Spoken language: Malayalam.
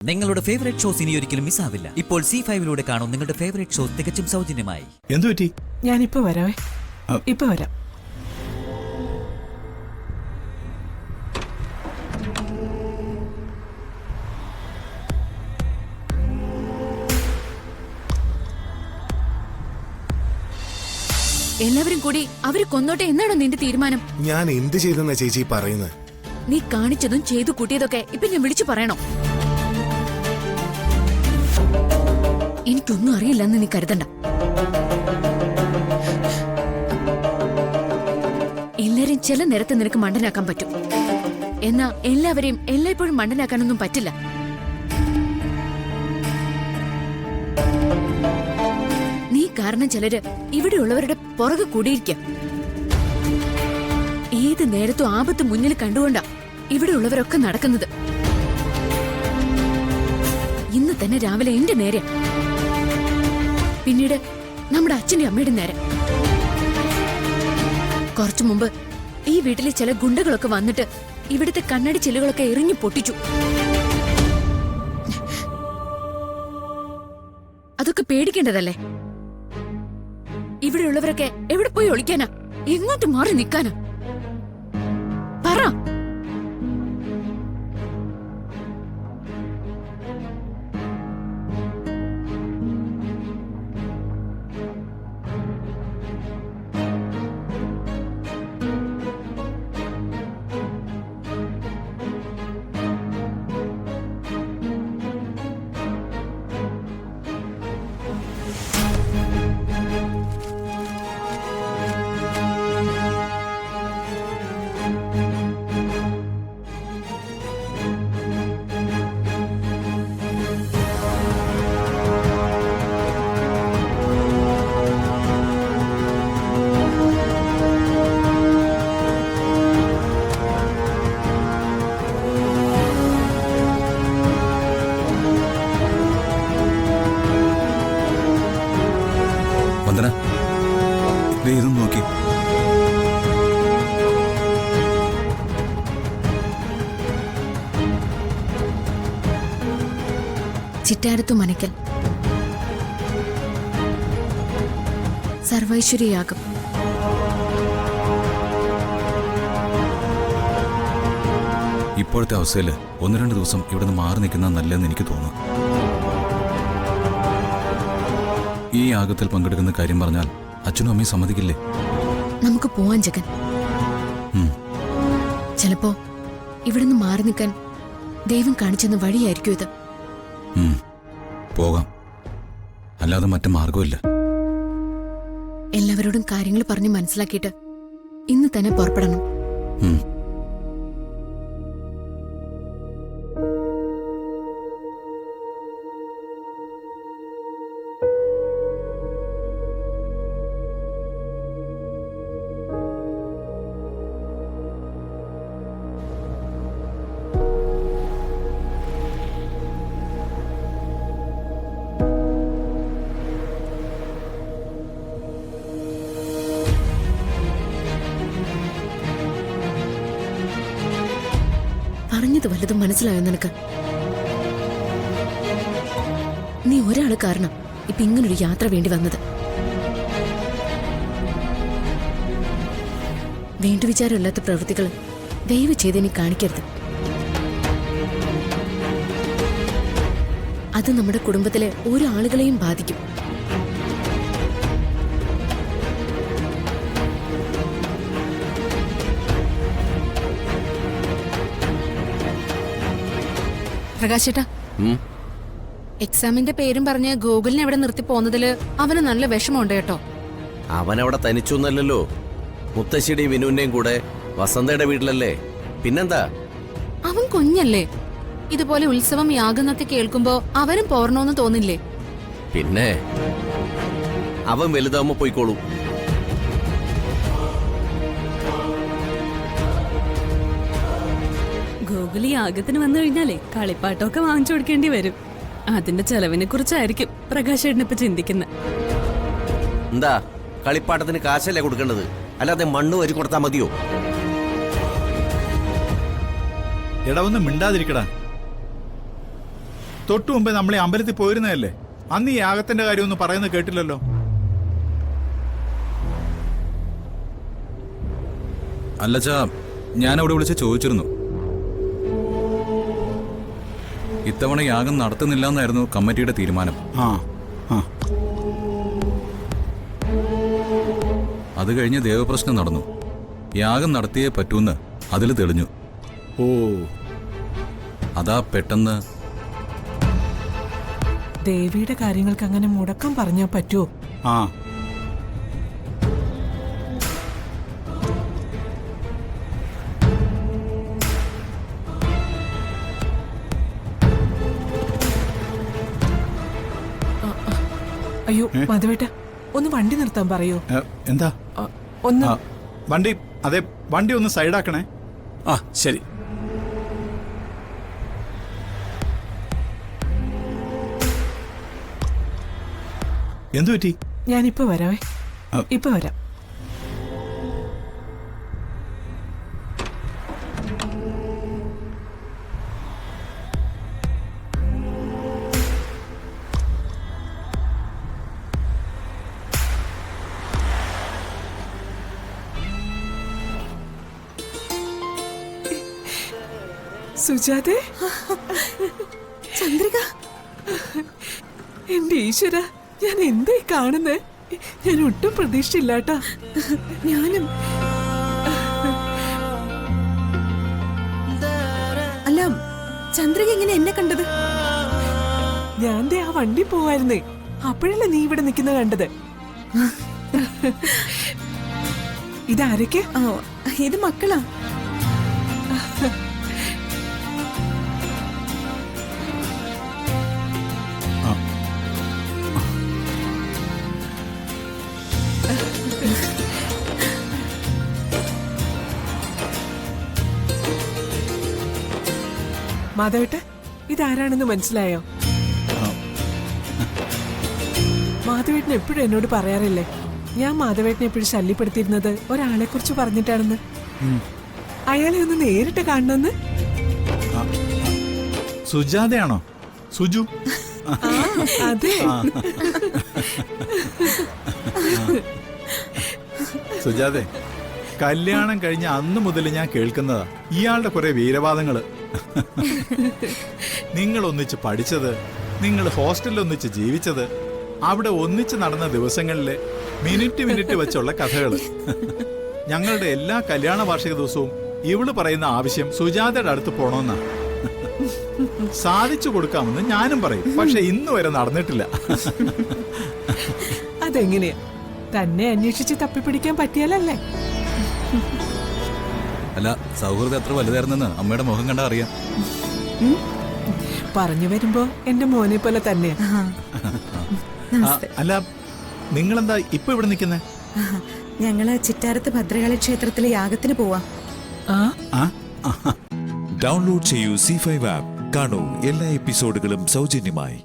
നിങ്ങളുടെ ഫേവറേറ്റ് ഷോസ് ഇനി ഒരിക്കലും മിസ്സാവില്ല. ഇപ്പോൾ C5 കാണും നിങ്ങളുടെ ഫേവറേറ്റ് ഷോസ് തികച്ചും സൗജന്യമായി. എന്തു പറ്റി? ഞാനിപ്പോ വരാവേ, ഇപ്പൊ വരാം. എല്ലാവരും കൂടി അവര് കൊന്നോട്ടെ എന്നാണോ നിന്റെ തീരുമാനം? ഞാൻ എന്ത് ചെയ്തെന്നാ ചേച്ചി പറയുന്നത്? നീ കാണിച്ചതും ചെയ്തു കൂട്ടിയതൊക്കെ ഇപ്പൊ ഞാൻ വിളിച്ചു പറയണോ? എനിക്കൊന്നും അറിയില്ലെന്ന് നീ കരുതണ്ട. എല്ലാരും ചില നേരത്തെ നിനക്ക് മണ്ടനാക്കാൻ പറ്റും, എന്നാ എല്ലാവരെയും എല്ലായ്പ്പോഴും മണ്ടനാക്കാനൊന്നും പറ്റില്ല. നീ കാരണം ചിലര് ഇവിടെയുള്ളവരുടെ പുറകെ കൂടിയിരിക്കാം. ഏത് നേരത്തും ആപത്ത് മുന്നിൽ കണ്ടുകൊണ്ടാ ഇവിടെയുള്ളവരൊക്കെ നടക്കുന്നത്. ഇന്ന് തന്നെ രാവിലെ എന്റെ നേരെ, പിന്നീട് നമ്മുടെ അച്ഛന്റെ അമ്മയുടെ നേരെ. കുറച്ചു മുമ്പ് ഈ വീട്ടിലെ ചില ഗുണ്ടകളൊക്കെ വന്നിട്ട് ഇവിടുത്തെ കണ്ണടി ചില്ലുകളൊക്കെ എറിഞ്ഞു പൊട്ടിച്ചു. അതൊക്കെ പേടിക്കേണ്ടതല്ലേ? ഇവിടെയുള്ളവരൊക്കെ എവിടെ പോയി ഒളിക്കാനാ? എങ്ങോട്ട് മാറി നിൽക്കാനാ? പറ. ഇതും നോക്കി. ചിറ്റാരത്തു മനക്കൽ സർവൈശ്വര്യയാകും. ഇപ്പോഴത്തെ അവസ്ഥയില് 1-2 ദിവസം ഇവിടെ നിന്ന് മാറി നിൽക്കുന്ന നല്ലതെന്ന് എനിക്ക് തോന്നുന്നു. ഈ യാഗത്തിൽ പങ്കെടുക്കുന്ന കാര്യം പറഞ്ഞാൽ അച്ഛനും അമ്മയും സമ്മതിക്കില്ലേ? നമുക്ക് പോവാൻ ജഗൻ. ചിലപ്പോ ഇവിടുന്ന് മാറി നിൽക്കാൻ ദൈവം കാണിച്ചെന്ന വഴിയായിരിക്കും ഇത്. പോകാം, അല്ലാതെ മറ്റു മാർഗമില്ല. എല്ലാവരോടും കാര്യങ്ങൾ പറഞ്ഞ് മനസ്സിലാക്കിയിട്ട് ഇന്ന് തന്നെ പുറപ്പെടണം. പറഞ്ഞത് വല്ലതും മനസ്സിലായോ നിനക്ക്? നീ ഒരാള് കാരണം ഇപ്പൊ ഇങ്ങനൊരു യാത്ര വേണ്ടി വന്നത്. വേണ്ടുവിചാരമില്ലാത്ത പ്രവൃത്തികൾ ദയവ് ചെയ്ത് നീ കാണിക്കരുത്. അത് നമ്മുടെ കുടുംബത്തിലെ ഓരോ ആളുകളെയും ബാധിക്കും. പ്രകാശേട്ടാ, എക്സാമിന്റെ പേരും പറഞ്ഞ് ഗോകുലിനെ അവിടെ നിർത്തി പോന്നതില് അവന് നല്ല വിഷമമുണ്ട് കേട്ടോ. അവനവിടെ തനിച്ചൊന്നല്ലോ, മുത്തശ്ശിയുടെയും വിനുവിന്റെയും കൂടെ വസന്തയുടെ വീട്ടിലല്ലേ. പിന്നെന്താ? അവൻ കുഞ്ഞല്ലേ, ഇതുപോലെ ഉത്സവം യാഗന്നൊക്കെ കേൾക്കുമ്പോ അവനും പോരണോന്ന് തോന്നില്ലേ? പിന്നെ അവൻ വലുതാവുമ്പോ പോയിക്കോളൂ. ഗോകുലി യാഗത്തിന് വന്നു കഴിഞ്ഞാലേ കളിപ്പാട്ടമൊക്കെ വാങ്ങിച്ചു കൊടുക്കേണ്ടി വരും. അതിന്റെ ചെലവിനെ കുറിച്ചായിരിക്കും പ്രകാശേട്ടൻ ഇപ്പൊ ചിന്തിക്കുന്നത്. എന്താ, കളിപ്പാട്ടത്തിന് കാശല്ലേ കൊടുക്കേണ്ടത്, അല്ലാതെ മണ്ണ് വരി കൊടുത്താൽ മതിയോ? എടാ ഒന്ന് മിണ്ടാതിരിക്കടാ. തൊട്ടു മുമ്പേ നമ്മൾ ഈ അമ്പലത്തിൽ പോയിരുന്നതല്ലേ? അന്ന് ഈ യാഗത്തിന്റെ കാര്യമൊന്നും പറയുന്നത് കേട്ടില്ലല്ലോ. അല്ലച്ചാ, ഞാൻ അവിടെ വിളിച്ച് ചോദിച്ചിരുന്നു. ഇത്തവണ യാഗം നടത്തുന്നില്ല എന്നായിരുന്നു കമ്മിറ്റിയുടെ തീരുമാനം. ആ ആ അത് കഴിഞ്ഞ് ദേവപ്രശ്നം നടന്നു. യാഗം നടത്തിയേ പറ്റൂന്ന് അതിൽ തെളിഞ്ഞു. ഓ, അതാ പെട്ടെന്ന് ദേവിയുടെ കാര്യങ്ങൾക്ക് അങ്ങനെ മുടക്കം പറഞ്ഞാ പറ്റുമോ? ആ അയ്യോ മാധവേട്ട, ഒന്ന് വണ്ടി നിർത്താൻ പറയൂ. എന്താ? ഒന്ന് ആ, വണ്ടി അതെ, വണ്ടി ഒന്ന് സൈഡാക്കണേ. ആ ശരി. എന്തു പറ്റി? ഞാനിപ്പോ വരാവേ, ഇപ്പൊ വരാം. സുജാതെ, ചന്ദ്രിക, എന്റെ ഈശ്വര, ഞാൻ എന്തായി കാണുന്നേ? ഞാൻ ഒട്ടും പ്രതീക്ഷിച്ചില്ലാട്ടാ. ഞാനും. അല്ല, ചന്ദ്രിക എങ്ങനെ എന്നെ കണ്ടത്? ഞാൻ ദേ ആ വണ്ടി പോവായിരുന്നേ, അപ്പോഴല്ലേ നീ ഇവിടെ നിൽക്കുന്ന കണ്ടത്. ഇതാരൊക്കെ? ഇത് മക്കളാ. മാധവേട്ട, ഇതാരാണെന്ന് മനസ്സിലായോ? മാധവേട്ടൻ എപ്പോഴും എന്നോട് പറയാറില്ലേ, ഞാൻ മാധവേട്ടനെ എപ്പോഴും ശല്യപ്പെടുത്തിയിരുന്നത് ഒരാളെ കുറിച്ച് പറഞ്ഞിട്ടാണെന്ന്. അയാളെ ഒന്ന് നേരിട്ട് കാണണമെന്ന്. സുജാതയാണോ? സുജു? അതെ. സുജാതെ, കല്യാണം കഴിഞ്ഞ അന്ന് മുതൽ ഞാൻ കേൾക്കുന്നതാ ഇയാളുടെ കുറെ വീരവാദങ്ങള്. നിങ്ങൾ ഒന്നിച്ച് പഠിച്ചത്, നിങ്ങൾ ഹോസ്റ്റലിൽ ഒന്നിച്ച് ജീവിച്ചത്, അവിടെ ഒന്നിച്ച് നടന്ന ദിവസങ്ങളിലെ മിനിറ്റ് വെച്ചുള്ള കഥകള്. ഞങ്ങളുടെ എല്ലാ കല്യാണ വാർഷിക ദിവസവും ഇവള് പറയുന്ന ആവശ്യം സുജാതയുടെ അടുത്ത് പോണോന്നാ. സാധിച്ചു കൊടുക്കാമെന്ന് ഞാനും പറയും, പക്ഷെ ഇന്ന് വരെ നടന്നിട്ടില്ല. അതെങ്ങനെയാ? തന്നെ അന്വേഷിച്ച് തപ്പിപ്പിടിക്കാൻ പറ്റിയാലല്ലേ? അല്ല, സൗഹൃദം എത്ര വലുതായിരുന്നെന്ന് അമ്മയുടെ മുഖം കണ്ടാ അറിയാം. പറഞ്ഞു വരുമ്പോ എന്റെ മോനെ പോലെ തന്നെയാ. അല്ല, നിങ്ങളെന്താ ഇപ്പൊ ഇവിടെ നിൽക്കുന്നേ? ഞങ്ങള് ചിറ്റാരത്ത് ഭദ്രകാളി ക്ഷേത്രത്തിലെ യാഗത്തിന് പോവാ. ഡൗൺലോഡ് ചെയ്യൂ C5 ആപ്പ്. കാണൂ എല്ലാ എപ്പിസോഡുകളും സൗജന്യമായി.